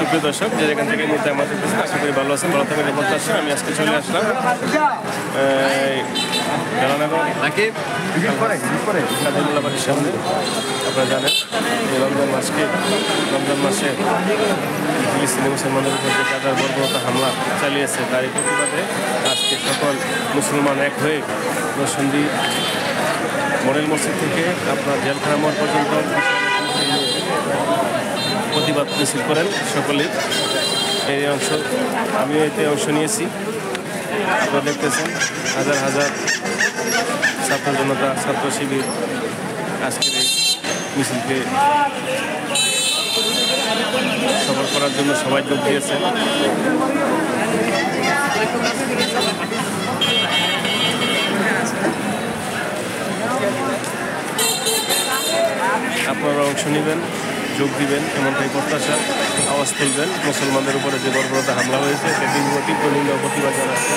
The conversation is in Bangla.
সুপ্রিয় দর্শক, যে এখান থেকে মুহূর্তে আমাদের আশা করি ভালো আছেন, ভালো থাকবেন রিপোর্ট আসছেন। আমি আজকে চলে আসলাম কাদিমুল্লাহ বাড়ির সামনে। আপনারা জানেন এই রমজান মাসে ফিলিস্তিনি মুসলমানদের উপর যে গাজার বর্বরতা হামলা চালিয়েছে, তারই প্রতিবাদে আজকে সকল মুসলমান এক হয়ে নরসিংদী মডেল মসজিদ থেকে আপনার জেলখানা মোড় পর্যন্ত প্রতিবাদ মিছিল করেন সকলেই। এই আমিও এতে অংশ নিয়েছি। আপনারা দেখতেছেন হাজার হাজার ছাত্র জনতা, ছাত্র শিবির আজকের এই মিছিলকে সফল করার জন্য সবাই যোগ দিয়েছেন। আপনারা অংশ নেবেন, যোগ দিবেন এমনটাই প্রত্যাশা। আওয়াজ তুলবেন। মুসলমানদের উপরে যে বর্বরতা হামলা হয়েছে, তীব্র নিন্দা প্রতিবাদ জানাচ্ছে।